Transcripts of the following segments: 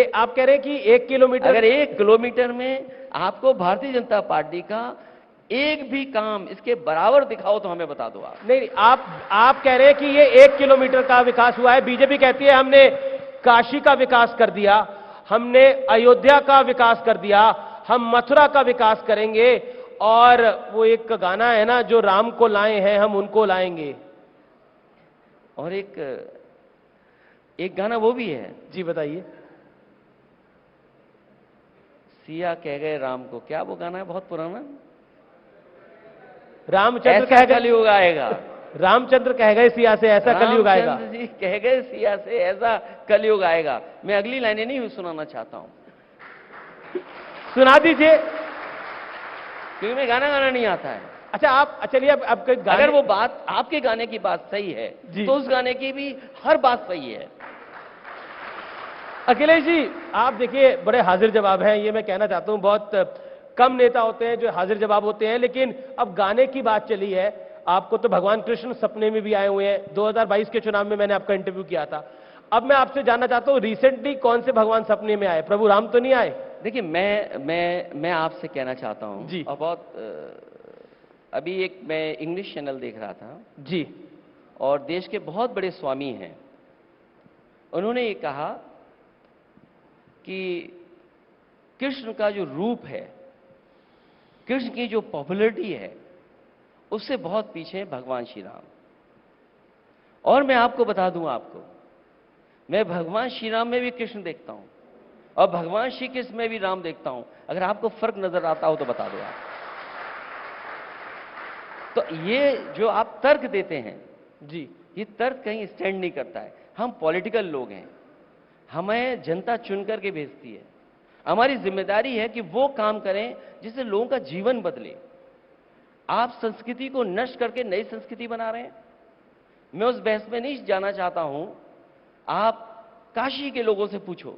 आप कह रहे हैं कि 1 किलोमीटर, अगर 1 किलोमीटर में आपको भारतीय जनता पार्टी का एक भी काम इसके बराबर दिखाओ तो हमें बता दो आप। नहीं, आप कह रहे हैं कि ये 1 किलोमीटर का विकास हुआ है। बीजेपी कहती है हमने काशी का विकास कर दिया, हमने अयोध्या का विकास कर दिया, हम मथुरा का विकास करेंगे, और वो एक गाना है ना, जो राम को लाए हैं हम उनको लाएंगे। और एक गाना वो भी है। जी बताइए। सिया कह गए राम को, क्या वो गाना है बहुत पुराना? रामचंद्र ऐसा कलयुग आएगा। रामचंद्र कह गए सिया से ऐसा कलयुग आएगा। रामचंद्र जी कह गए सिया से ऐसा कलयुग आएगा। मैं अगली लाइनें नहीं सुनाना चाहता हूं। सुना दीजिए, क्योंकि मैं गाना नहीं आता है। अच्छा आप चलिए, अब अगर वो बात आपके गाने की बात सही है तो उस गाने की भी हर बात सही है। अखिलेश जी, आप देखिए बड़े हाजिर जवाब हैं, ये मैं कहना चाहता हूं। बहुत कम नेता होते हैं जो हाजिर जवाब होते हैं, लेकिन अब गाने की बात चली है, आपको तो भगवान कृष्ण सपने में भी आए हुए हैं। 2022 के चुनाव में मैंने आपका इंटरव्यू किया था। अब मैं आपसे जानना चाहता हूं, रिसेंटली कौन से भगवान सपने में आए? प्रभु राम तो नहीं आए? देखिए, मैं आपसे कहना चाहता हूं जी। और बहुत अभी एक मैं इंग्लिश चैनल देख रहा था जी, और देश के बहुत बड़े स्वामी हैं, उन्होंने ये कहा कि कृष्ण का जो रूप है, कृष्ण की जो पॉपुलैरिटी है, उससे बहुत पीछे है भगवान श्री राम। और मैं आपको बता दूं, मैं भगवान श्री राम में भी कृष्ण देखता हूं और भगवान श्री कृष्ण में भी राम देखता हूं। अगर आपको फर्क नजर आता हो तो बता दो आप। तो ये जो आप तर्क देते हैं जी, ये तर्क कहीं स्टैंड नहीं करता है। हम पॉलिटिकल लोग हैं, हमें जनता चुन करके भेजती है। हमारी जिम्मेदारी है कि वो काम करें जिससे लोगों का जीवन बदले। आप संस्कृति को नष्ट करके नई संस्कृति बना रहे हैं। मैं उस बहस में नहीं जाना चाहता हूं। आप काशी के लोगों से पूछो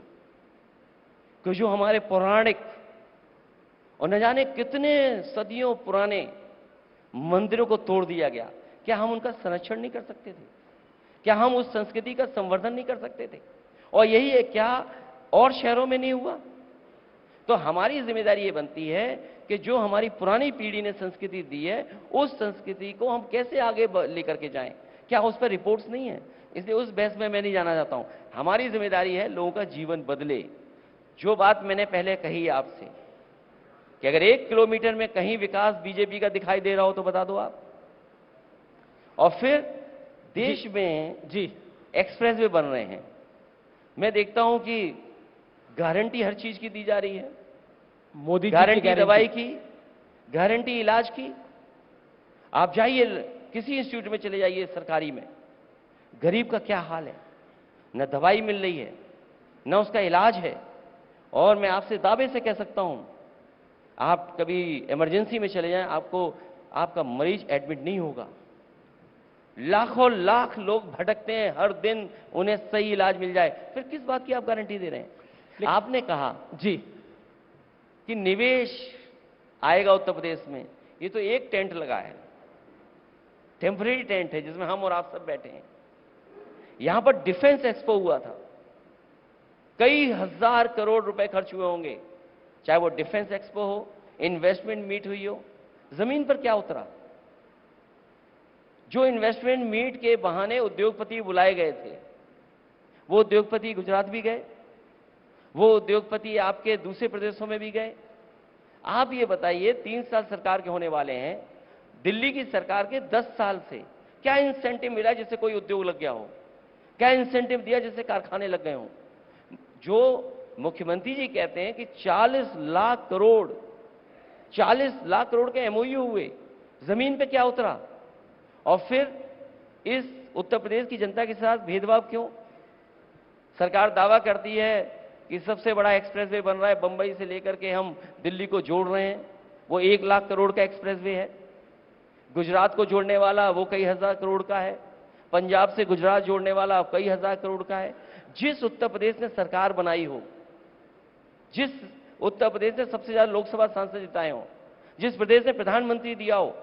कि जो हमारे पौराणिक और न जाने कितने सदियों पुराने मंदिरों को तोड़ दिया गया, क्या हम उनका संरक्षण नहीं कर सकते थे? क्या हम उस संस्कृति का संवर्धन नहीं कर सकते थे? और यही है, क्या और शहरों में नहीं हुआ? तो हमारी जिम्मेदारी ये बनती है कि जो हमारी पुरानी पीढ़ी ने संस्कृति दी है, उस संस्कृति को हम कैसे आगे लेकर के जाएं। क्या उस पर रिपोर्ट्स नहीं है? इसलिए उस बहस में मैं नहीं जाना चाहता हूं। हमारी जिम्मेदारी है लोगों का जीवन बदले। जो बात मैंने पहले कही आपसे कि अगर 1 किलोमीटर में कहीं विकास बीजेपी का दिखाई दे रहा हो तो बता दो आप। और फिर देश में जी एक्सप्रेसवे बन रहे हैं, मैं देखता हूं कि गारंटी हर चीज की दी जा रही है। मोदी जी गारंटी दवाई की, गारंटी इलाज की। आप जाइए किसी इंस्टीट्यूट में चले जाइए सरकारी में, गरीब का क्या हाल है। न दवाई मिल रही है, न उसका इलाज है। और मैं आपसे दावे से कह सकता हूं, आप कभी इमरजेंसी में चले जाएं, आपका मरीज एडमिट नहीं होगा। लाखों लाख लोग भटकते हैं हर दिन, उन्हें सही इलाज मिल जाए। फिर किस बात की आप गारंटी दे रहे हैं? आपने कहा जी कि निवेश आएगा उत्तर प्रदेश में। ये तो एक टेंट लगा है, टेम्परेरी टेंट है, जिसमें हम और आप सब बैठे हैं। यहां पर डिफेंस एक्सपो हुआ था, कई हजार करोड़ रुपए खर्च हुए होंगे। चाहे वो डिफेंस एक्सपो हो, इन्वेस्टमेंट मीट हुई हो, जमीन पर क्या उतरा? जो इन्वेस्टमेंट मीट के बहाने उद्योगपति बुलाए गए थे, वो उद्योगपति गुजरात भी गए, वो उद्योगपति आपके दूसरे प्रदेशों में भी गए। आप ये बताइए, 3 साल सरकार के होने वाले हैं, दिल्ली की सरकार के 10 साल से क्या इंसेंटिव मिला जिससे कोई उद्योग लग गया हो? क्या इंसेंटिव दिया जिससे कारखाने लग गए हों? जो मुख्यमंत्री जी कहते हैं कि 40 लाख करोड़ के एमओयू हुए, जमीन पे क्या उतरा? और फिर इस उत्तर प्रदेश की जनता के साथ भेदभाव क्यों? सरकार दावा करती है कि सबसे बड़ा एक्सप्रेसवे बन रहा है, बंबई से लेकर के हम दिल्ली को जोड़ रहे हैं, वो 1 लाख करोड़ का एक्सप्रेसवे है। गुजरात को जोड़ने वाला वो कई हजार करोड़ का है, पंजाब से गुजरात जोड़ने वाला कई हजार करोड़ का है। जिस उत्तर प्रदेश ने सरकार बनाई हो, जिस उत्तर प्रदेश ने सबसे ज्यादा लोकसभा सांसद जिताए हो, जिस प्रदेश ने प्रधानमंत्री दिया हो,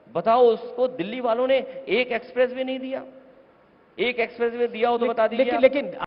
बताओ उसको दिल्ली वालों ने एक एक्सप्रेसवे नहीं दिया? एक एक्सप्रेसवे दिया हो तो बता दीजिए। लेकिन